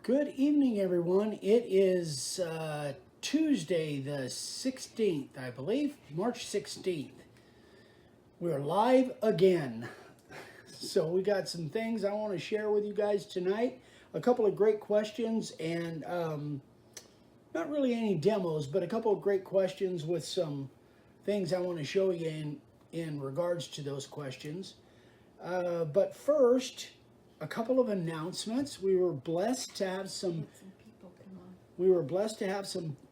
Good evening, everyone. It is Tuesday the 16th, I believe, March 16th. We're live again. So we got some things I want to share with you guys tonight. A couple of great questions and not really any demos, but a couple of great questions with some things I want to show you in regards to those questions. But first, a couple of announcements. We were blessed to have some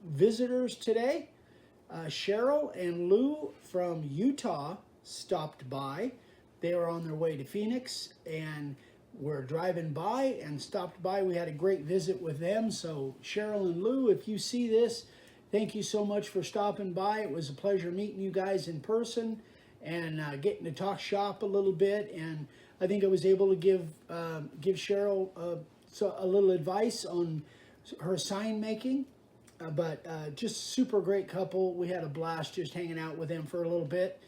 visitors today. Cheryl and Lou from Utah stopped by. They were on their way to Phoenix and were driving by and stopped by. We had a great visit with them. So Cheryl and Lou, if you see this, thank you so much for stopping by. It was a pleasure meeting you guys in person and getting to talk shop a little bit. And I think I was able to give Cheryl a little advice on her sign making, but just super great couple. We had a blast just hanging out with them for a little bit,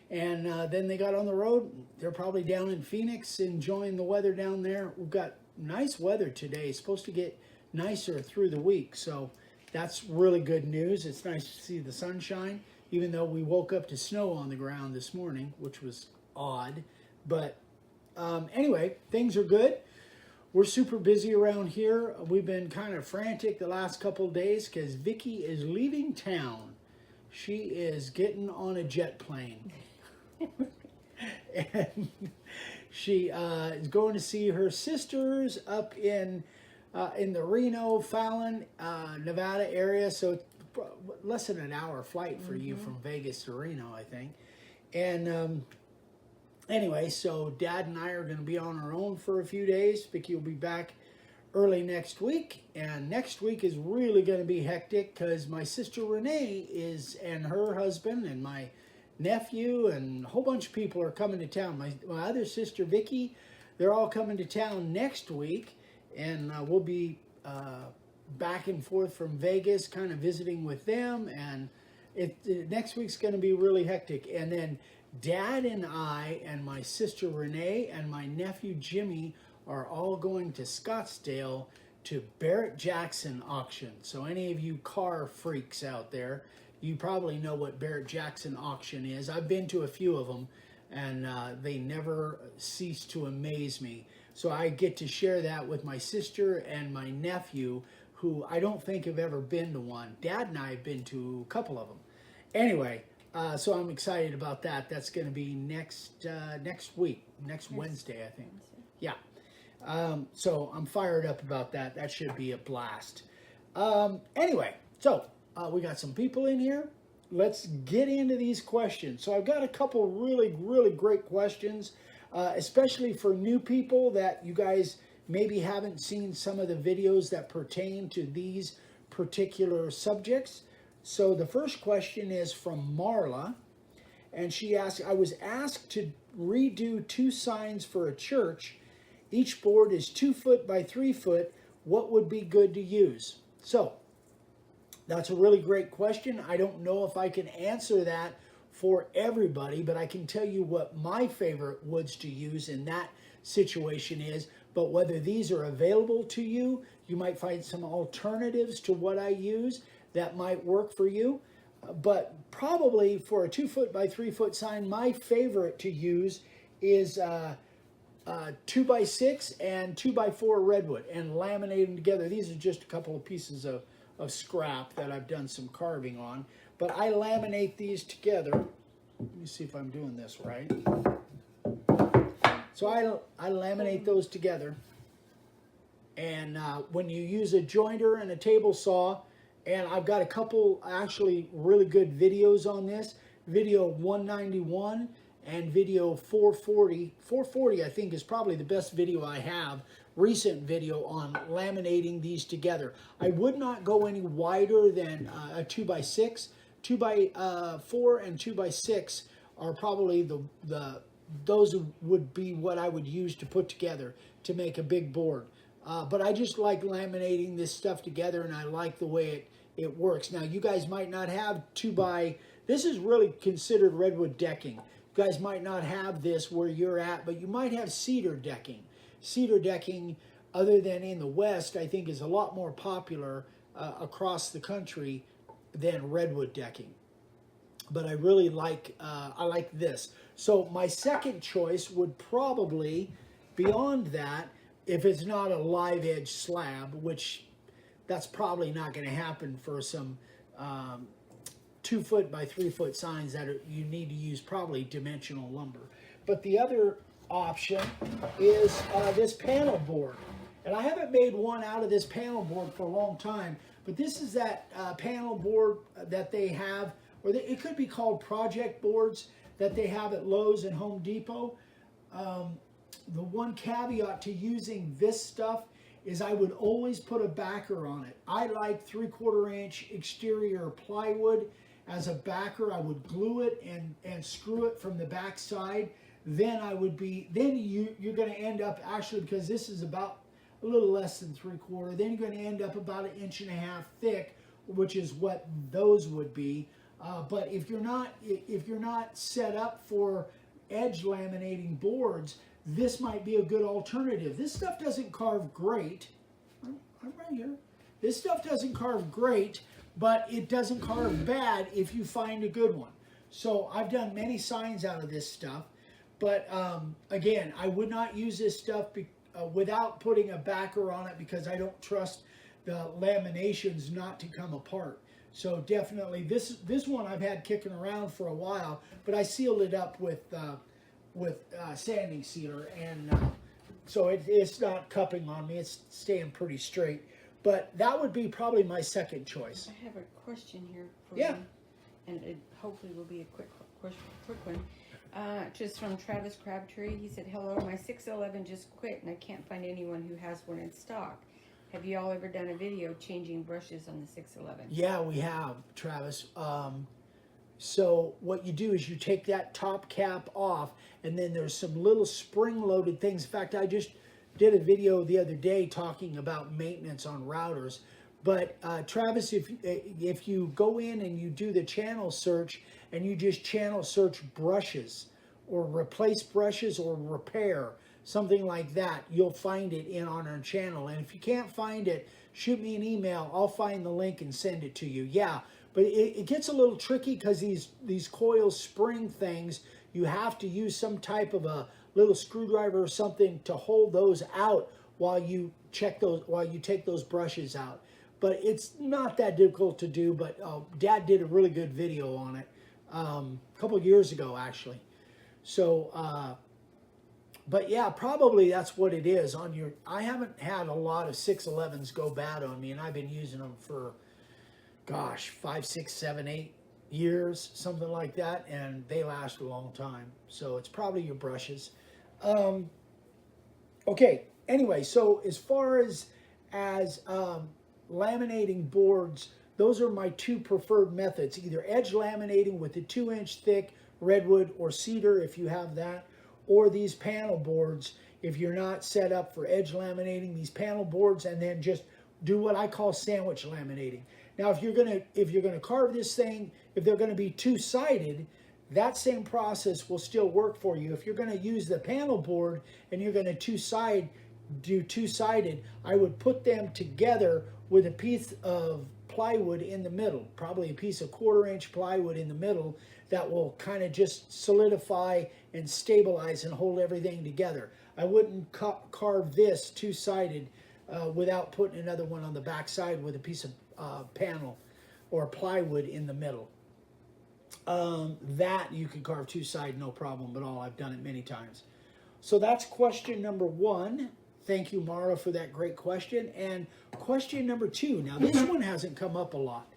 and then they got on the road. They're probably down in Phoenix enjoying the weather down there. We've got nice weather today. It's supposed to get nicer through the week, so that's really good news. It's nice to see the sunshine, even though we woke up to snow on the ground this morning, which was odd, but anyway, things are good. We're super busy around here. We've been kind of frantic the last couple of days because Vicky is leaving town. She is getting on a jet plane. And she is going to see her sisters up in the Reno, Fallon, Nevada area. So it's less than an hour flight for you from Vegas to Reno, I think. And anyway, so Dad and I are going to be on our own for a few days. Vicky will be back early next week. And next week is really going to be hectic because my sister Renee and her husband and my nephew and a whole bunch of people are coming to town. My other sister Vicky, they're all coming to town next week. And we'll be back and forth from Vegas, kind of visiting with them. And next week's going to be really hectic. And then Dad and I and my sister Renee and my nephew Jimmy are all going to Scottsdale to Barrett-Jackson auction. So any of you car freaks out there, you probably know what Barrett-Jackson auction is. I've been to a few of them and they never cease to amaze me. So I get to share that with my sister and my nephew, who I don't think have ever been to one. Dad and I have been to a couple of them. Anyway, so I'm excited about that. That's going to be next week, next Wednesday, I think. Yeah. So I'm fired up about that. That should be a blast. Anyway, so we got some people in here. Let's get into these questions. So I've got a couple really, really great questions, especially for new people that you guys maybe haven't seen some of the videos that pertain to these particular subjects. So the first question is from Marla, and she asked, I was asked to redo 2 signs for a church. Each board is 2 foot by 3 foot. What would be good to use? So that's a really great question. I don't know if I can answer that for everybody, but I can tell you what my favorite woods to use in that situation is. But whether these are available to you, you might find some alternatives to what I use that might work for you. But probably for a 2 foot by 3 foot sign, my favorite to use is 2x6 and 2x4 redwood and laminate them together. These are just a couple of pieces of scrap that I've done some carving on, but I laminate these together. Let me see if I'm doing this right. So I laminate those together, and when you use a jointer and a table saw, and I've got a couple actually really good videos on this, video 191 and video 440. 440 I think is probably the best video I have, recent video on laminating these together. I would not go any wider than a 2x6. 2x4 and 2x6 are probably those would be what I would use to put together to make a big board. But I just like laminating this stuff together, and I like the way it works. Now, you guys might not have this is really considered redwood decking. You guys might not have this where you're at, but you might have cedar decking. Cedar decking other than in the West, I think is a lot more popular across the country than redwood decking. But I really like, I like this. So my second choice would probably, beyond that, if it's not a live edge slab, which that's probably not going to happen for some 2 foot by 3 foot signs that you need to use probably dimensional lumber. But the other option is this panel board. And I haven't made one out of this panel board for a long time, but this is that panel board that they have, or it could be called project boards that they have at Lowe's and Home Depot. The one caveat to using this stuff is I would always put a backer on it. I like 3/4 inch exterior plywood as a backer. I would glue it and screw it from the back side. Then you're going to end up, actually, because this is about a little less than 3/4, then you're going to end up about 1.5 inches thick, which is what those would be. But if you're not set up for edge laminating boards, this might be a good alternative. This stuff doesn't carve great. I'm right here. This stuff doesn't carve great, but it doesn't carve bad if you find a good one. So I've done many signs out of this stuff, but again, I would not use this stuff without putting a backer on it, because I don't trust the laminations not to come apart. So definitely this one I've had kicking around for a while, but I sealed it up with sanding sealer, and so it's not cupping on me. It's staying pretty straight. But that would be probably my second choice. I have a question here for you, and it hopefully will be a quick one. Just from Travis Crabtree. He said, "Hello, my 611 just quit, and I can't find anyone who has one in stock. Have you all ever done a video changing brushes on the 611? Yeah, we have, Travis. So what you do is you take that top cap off, and then there's some little spring-loaded things. In fact, I just did a video the other day talking about maintenance on routers. But Travis, if you go in and you do the channel search and you just channel search brushes or replace brushes or repair, something like that, you'll find it on our channel. And if you can't find it, shoot me an email. I'll find the link and send it to you. Yeah, but it gets a little tricky because these coil spring things, you have to use some type of a little screwdriver or something to hold those out while you take those brushes out. But it's not that difficult to do. But Dad did a really good video on it a couple of years ago, actually. So, but yeah, probably that's what it is on your. I haven't had a lot of 611s go bad on me, and I've been using them for, gosh, 5, 6, 7, 8 years, something like that, and they last a long time. So it's probably your brushes. Okay. Anyway, so as far as laminating boards, those are my two preferred methods: either edge laminating with a 2-inch thick redwood or cedar if you have that, or these panel boards if you're not set up for edge laminating. These panel boards, and then just do what I call sandwich laminating. Now, if you're gonna carve this thing, if they're gonna be two-sided, that same process will still work for you. If you're gonna use the panel board and you're gonna do two-sided, I would put them together with a piece of plywood in the middle, probably a piece of 1/4 inch plywood in the middle that will kind of just solidify and stabilize and hold everything together. I wouldn't carve this two-sided without putting another one on the back side with a piece of panel or plywood in the middle. That you can carve two-sided, no problem at all. I've done it many times. So that's question number 1. Thank you, Mara, for that great question. And question number 2. Now, this one hasn't come up a lot.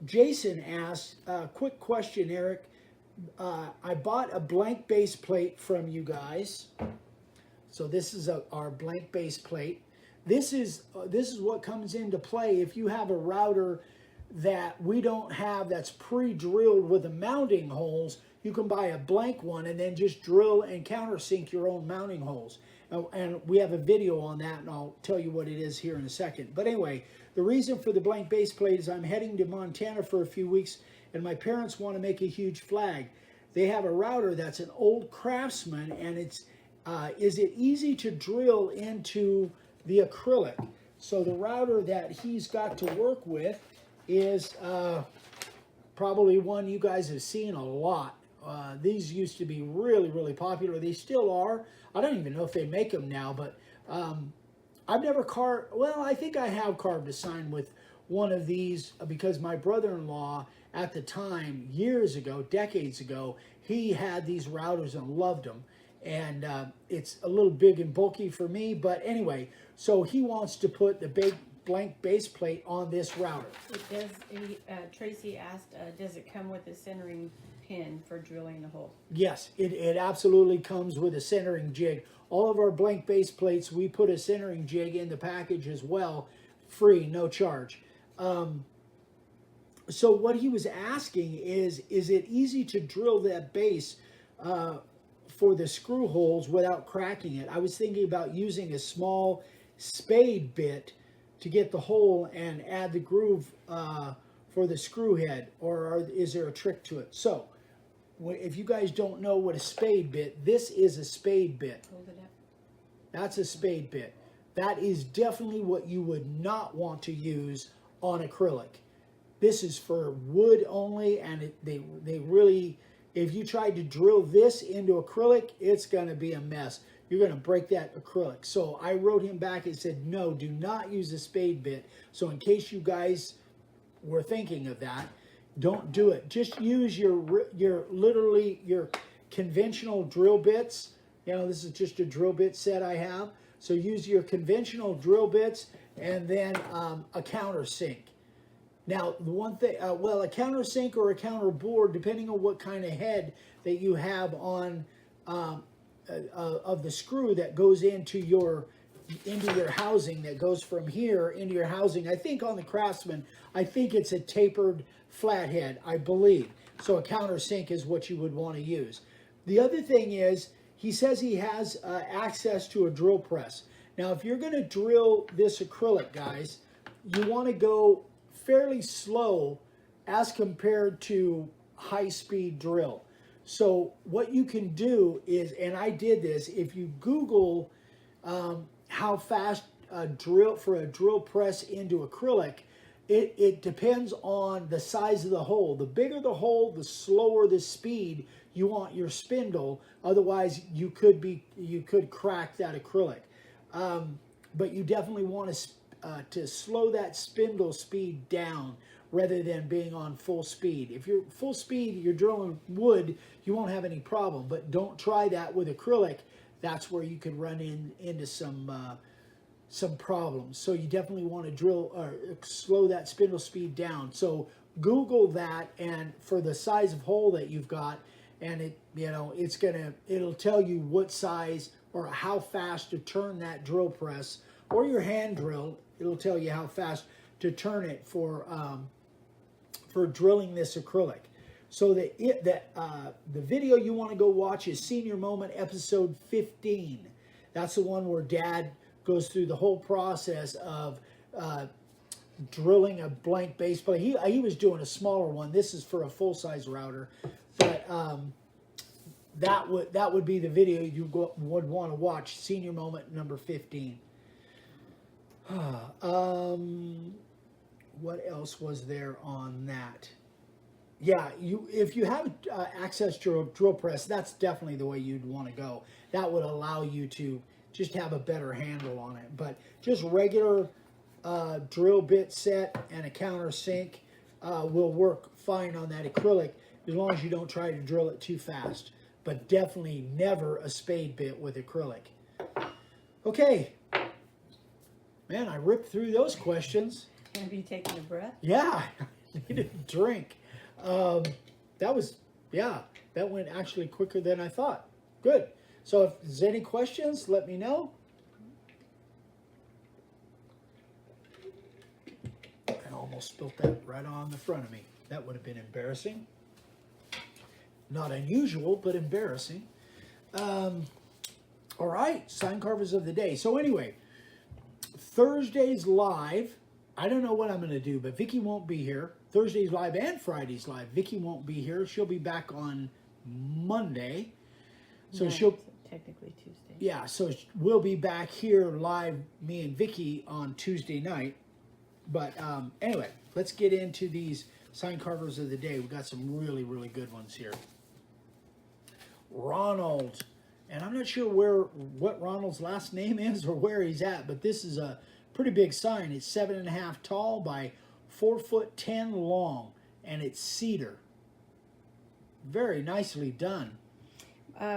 Jason asked, quick question, Eric. I bought a blank base plate from you guys. So this is our blank base plate. This is what comes into play if you have a router that we don't have that's pre-drilled with the mounting holes. You can buy a blank one and then just drill and countersink your own mounting holes. And we have a video on that, and I'll tell you what it is here in a second. But anyway, the reason for the blank base plate is I'm heading to Montana for a few weeks, and my parents want to make a huge flag. They have a router that's an old Craftsman, and is it easy to drill into the acrylic. So the router that he's got to work with is probably one you guys have seen a lot. These used to be really, really popular. They still are. I don't even know if they make them now, but I've never carved, well, I think I have carved a sign with one of these because my brother-in-law at the time, years ago, decades ago, he had these routers and loved them. And it's a little big and bulky for me, but anyway, so he wants to put the big blank base plate on this router. It does. Tracy asked, does it come with a centering pin for drilling the hole? Yes, it absolutely comes with a centering jig. All of our blank base plates, we put a centering jig in the package as well, free, no charge. So what he was asking is it easy to drill that base for the screw holes without cracking it? I was thinking about using a small spade bit to get the hole and add the groove for the screw head, or is there a trick to it? So, if you guys don't know what a spade bit, this is a spade bit. Hold it up. That's a spade bit. That is definitely what you would not want to use on acrylic. This is for wood only, and they really, if you tried to drill this into acrylic, it's going to be a mess. You're going to break that acrylic. So I wrote him back and said, no, do not use a spade bit. So in case you guys were thinking of that, don't do it. Just use your literally your conventional drill bits. You know, this is just a drill bit set I have. So use your conventional drill bits and then a countersink. Now, the one thing, well, a countersink or a counterboard, depending on what kind of head that you have on of the screw that goes into your housing, that goes from here into your housing. I think on the Craftsman, I think it's a tapered flathead, I believe. So a countersink is what you would want to use. The other thing is, he says he has access to a drill press. Now, if you're going to drill this acrylic, guys, you want to go fairly slow as compared to high-speed drill. So what you can do is, and I did this, if you Google how fast a drill press into acrylic, it depends on the size of the hole. The bigger the hole, the slower the speed you want your spindle. Otherwise, you could crack that acrylic. But you definitely want to slow that spindle speed down rather than being on full speed. If you're full speed, you're drilling wood, you won't have any problem. But don't try that with acrylic. That's where you could run into some problems. So you definitely want to drill or slow that spindle speed down. So Google that, and for the size of hole that you've got, and it'll tell you what size or how fast to turn that drill press, or your hand drill. It'll tell you how fast to turn it for drilling this acrylic. So the video you want to go watch is Senior Moment episode 15. That's the one where Dad goes through the whole process of drilling a blank base plate. He was doing a smaller one. This is for a full-size router, but that would be the video you would want to watch. Senior Moment number 15. What else was there on that? Yeah, if you have access to a drill press, that's definitely the way you'd want to go. That would allow you to just have a better handle on it. But just regular drill bit set and a countersink will work fine on that acrylic as long as you don't try to drill it too fast. But definitely never a spade bit with acrylic. Okay. Man, I ripped through those questions. Have you taken a breath? Yeah, I needed a drink. That went actually quicker than I thought. Good. So if there's any questions, let me know. I almost spilt that right on the front of me. That would have been embarrassing. Not unusual, but embarrassing. All right, sign carvers of the day. So anyway, Thursday's live. I don't know what I'm going to do, but Vicki won't be here. Thursday's live and Friday's live. Vicki won't be here. She'll be back on Monday. So technically Tuesday. Yeah, so we'll be back here live, me and Vicky, on Tuesday night. But anyway, let's get into these sign carvers of the day. We've got some really, really good ones here. Ronald. And I'm not sure what Ronald's last name is or where he's at, but this is a pretty big sign. It's 7.5 tall by 4'10" long, and it's cedar. Very nicely done.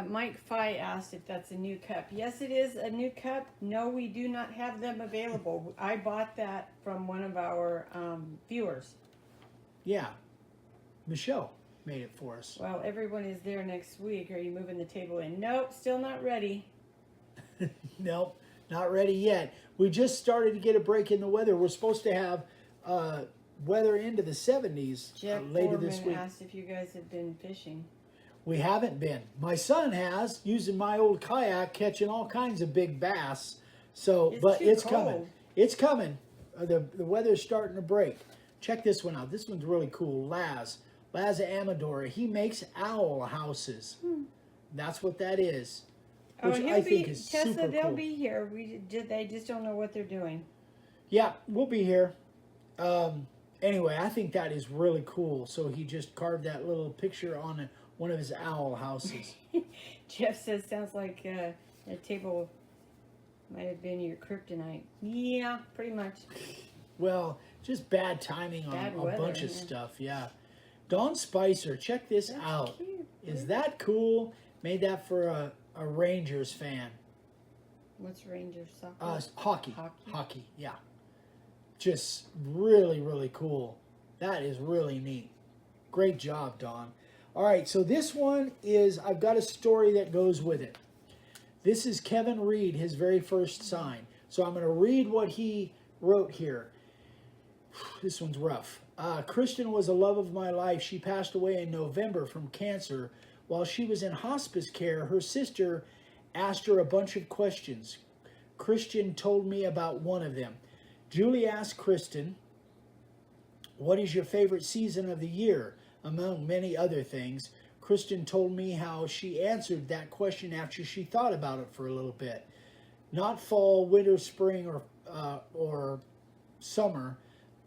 Mike Fye asked if that's a new cup. Yes, it is a new cup. No, we do not have them available. I bought that from one of our viewers. Yeah, Michelle made it for us. Well, everyone is there next week. Are you moving the table in? Nope, still not ready. Nope, not ready yet. We just started to get a break in the weather. We're supposed to have weather into the 70s Jeff later this Foreman week. asked if you guys have been fishing. We haven't been. My son has, using my old kayak, catching all kinds of big bass. So, It's but too it's cold. coming. It's coming. The weather's starting to break. Check this one out. This one's really cool. Laz Amadora. He makes owl houses. That's what that is. Which I think is Tessa, super they'll cool. be here. They just don't know what they're doing. Yeah, we'll be here. Anyway, I think that is really cool. So he just carved that little picture on one of his owl houses. Jeff says, sounds like that table might have been your kryptonite. Yeah, pretty much. Well, just bad timing on Bad a weather, bunch of yeah. stuff, yeah. Dawn Spicer, check this That's out. cute. Is that cool? Made that for a Rangers fan. What's Rangers soccer? Hockey. Hockey? Hockey, yeah. Just really, really cool. That is really neat. Great job, Dawn. All right, so this one is, I've got a story that goes with it. This is Kevin Reed, his very first sign. So I'm going to read what he wrote here. This one's rough. Kristen was a love of my life. She passed away in November from cancer. While she was in hospice care, her sister asked her a bunch of questions. Kristen told me about one of them. Julie asked Kristen, "What is your favorite season of the year?" Among many other things. Kristen told me how she answered that question after she thought about it for a little bit. Not fall, winter, spring, or summer,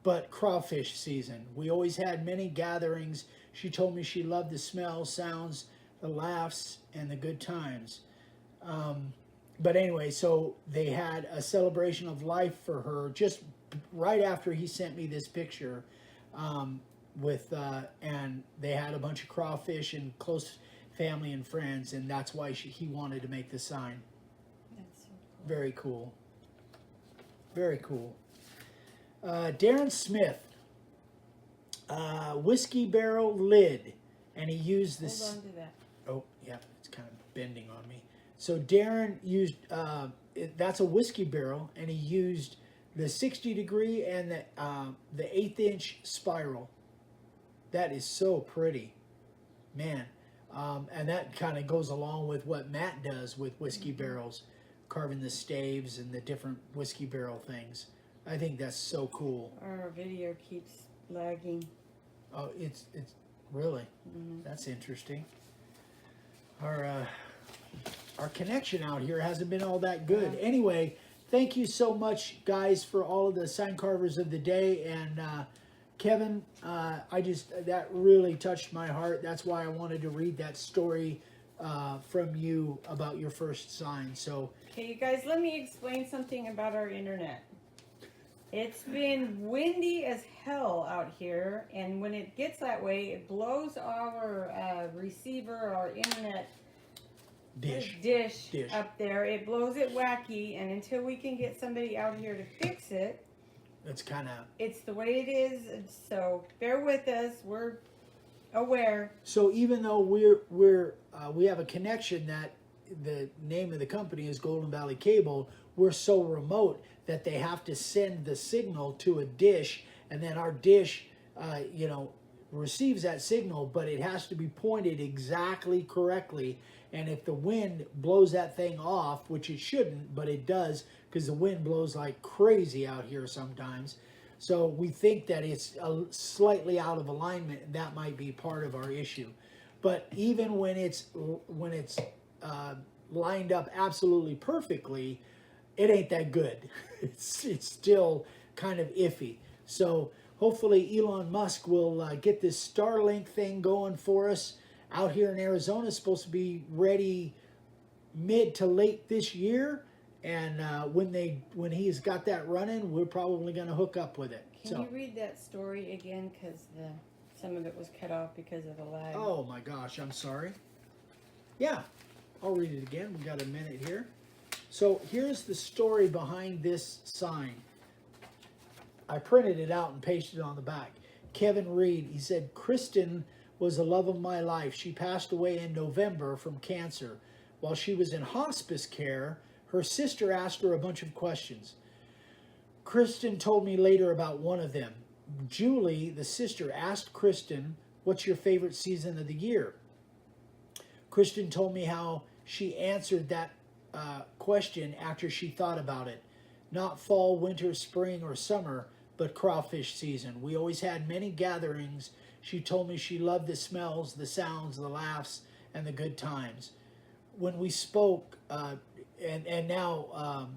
but crawfish season. We always had many gatherings. She told me she loved the smells, sounds, the laughs, and the good times. But anyway, so they had a celebration of life for her just right after he sent me this picture. And they had a bunch of crawfish and close family and friends, and that's why he wanted to make the sign. That's so cool. Very cool. Very cool. Darren Smith, whiskey barrel lid, and he used this. Hold on to that. Oh, yeah, it's kind of bending on me. So Darren used, that's a whiskey barrel, and he used the 60 degree and the 1/8 inch spiral. That is so pretty, man. And that kind of goes along with what Matt does with whiskey barrels, carving the staves and the different whiskey barrel things. I think that's so cool. Our video keeps lagging. Oh, it's really, that's interesting. Our connection out here hasn't been all that good. Yeah. Anyway, thank you so much, guys, for all of the sign carvers of the day. And Kevin, that really touched my heart. That's why I wanted to read that story from you about your first sign. So, Okay, you guys, let me explain something about our internet. It's been windy as hell out here, and when it gets that way, it blows our receiver, our internet dish up there. It blows it wacky, and until we can get somebody out here to fix it, it's kind of. it's the way it is. So bear with us. We're aware. So even though we have a connection that the name of the company is Golden Valley Cable, we're so remote that they have to send the signal to a dish, and then our dish, receives that signal, but it has to be pointed exactly correctly. And if the wind blows that thing off, which it shouldn't, but it does, because the wind blows like crazy out here sometimes. So we think that it's slightly out of alignment, and that might be part of our issue. But even when it's lined up absolutely perfectly, it ain't that good. It's still kind of iffy. So hopefully Elon Musk will get this Starlink thing going for us out here in Arizona. It's supposed to be ready mid to late this year. And when he's got that running, we're probably going to hook up with it. Can you read that story again? Because some of it was cut off because of the lag. Oh my gosh, I'm sorry. Yeah, I'll read it again. We got a minute here. So here's the story behind this sign. I printed it out and pasted it on the back. Kevin Reed, he said, Kristen was the love of my life. She passed away in November from cancer. While she was in hospice care, her sister asked her a bunch of questions. Kristen told me later about one of them. Julie, the sister, asked Kristen, what's your favorite season of the year? Kristen told me how she answered that question after she thought about it. Not fall, winter, spring, or summer, but crawfish season. We always had many gatherings. She told me she loved the smells, the sounds, the laughs, and the good times. When we spoke, and now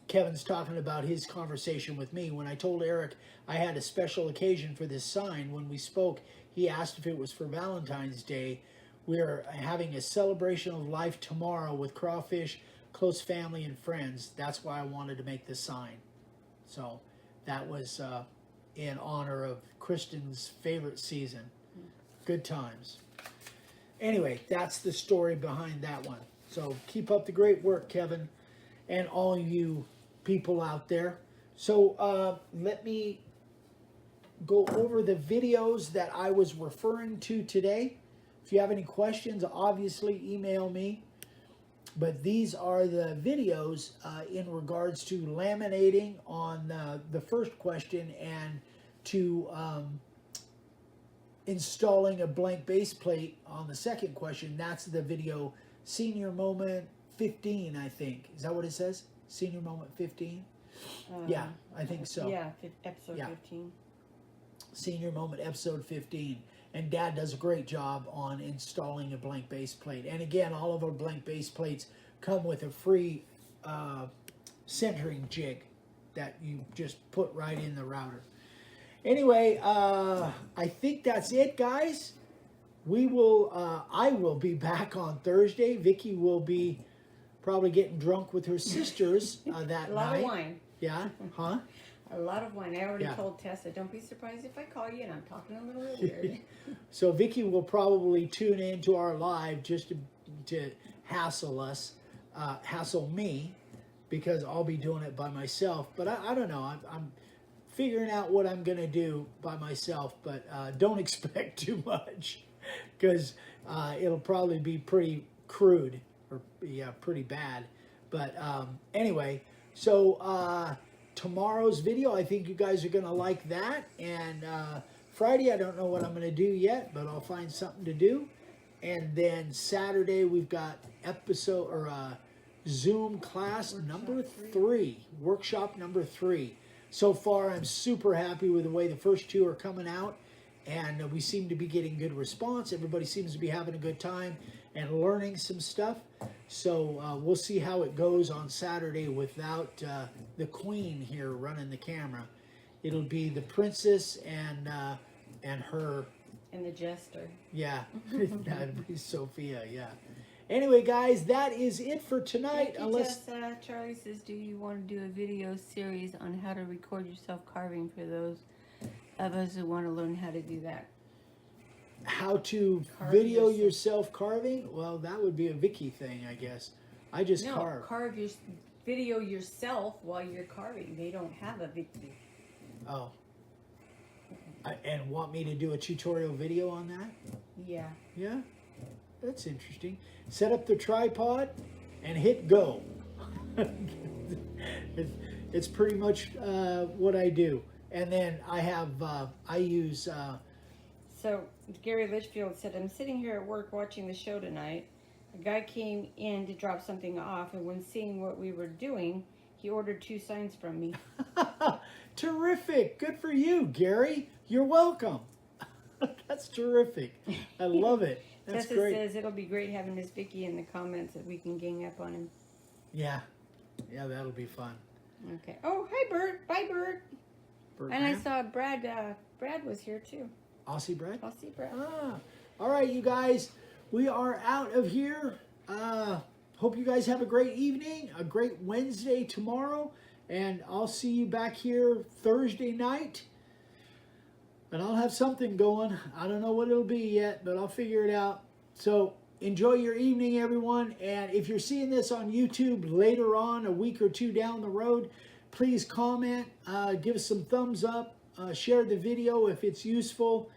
Kevin's talking about his conversation with me. When I told Eric I had a special occasion for this sign, when we spoke, he asked if it was for Valentine's Day. We're having a celebration of life tomorrow with crawfish, close family, and friends. That's why I wanted to make this sign. So that was in honor of Kristen's favorite season. Good times. Anyway, that's the story behind that one. So keep up the great work, Kevin, and all you people out there. So let me go over the videos that I was referring to today. If you have any questions, obviously email me. But these are the videos in regards to laminating on the first question and to installing a blank base plate on the second question. That's the video Senior Moment 15, I think. Is that what it says? Senior Moment 15? Yeah, I think so. Yeah, episode 15. Senior Moment episode 15. And Dad does a great job on installing a blank base plate. And again, all of our blank base plates come with a free centering jig that you just put right in the router. Anyway, I think that's it, guys. We will. I will be back on Thursday. Vicky will be probably getting drunk with her sisters that night. A lot of wine. Yeah, huh? A lot of wine. I already told Tessa, don't be surprised if I call you and I'm talking a little bit weird. So Vicky will probably tune into our live just to hassle us, hassle me, because I'll be doing it by myself. But I don't know. I'm figuring out what I'm going to do by myself, but don't expect too much, because it'll probably be pretty crude, or pretty bad. But anyway, so tomorrow's video, I think you guys are going to like that. And Friday, I don't know what I'm going to do yet, but I'll find something to do. And then Saturday, we've got Zoom class number 3, workshop number 3. So far, I'm super happy with the way the first 2 are coming out, and we seem to be getting good response. Everybody seems to be having a good time and learning some stuff. So we'll see how it goes on Saturday without the Queen here running the camera. It'll be the Princess and her. And the Jester. Yeah, that'd be Sophia, yeah. Anyway, guys, that is it for tonight. Charlie says, do you want to do a video series on how to record yourself carving for those of us who want to learn how to do that? How to video yourself carving? Well, that would be a Vicky thing, I guess. I just carve. Video yourself while you're carving. They don't have a Vicky. Oh. And want me to do a tutorial video on that? Yeah. Yeah? That's interesting. Set up the tripod and hit go. It's pretty much what I do. And then I use... So Gary Litchfield said, I'm sitting here at work watching the show tonight. A guy came in to drop something off, and when seeing what we were doing, he ordered 2 signs from me. Terrific. Good for you, Gary. You're welcome. That's terrific. I love it. That's Tessa great. says it'll be great having Miss Vicky in the comments that we can gang up on him. Yeah. Yeah, that'll be fun. Okay. Oh, hi, Bert. Bye, Bert. Bert And I Graham? saw Brad. Brad was here too. Aussie Brad? I'll see Brad. Ah. All right, you guys. We are out of here. Hope you guys have a great evening, a great Wednesday tomorrow. And I'll see you back here Thursday night. And I'll have something going. I don't know what it'll be yet, but I'll figure it out. So enjoy your evening, everyone. And if you're seeing this on YouTube later on, a week or two down the road, please comment, give us some thumbs up, share the video if it's useful,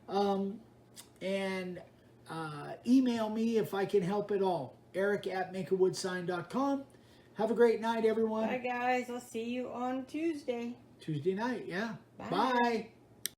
and email me if I can help at all. Eric@makeawoodsign.com. Have a great night, everyone. Bye, guys. I'll see you on Tuesday. Tuesday night, yeah. Bye. Bye.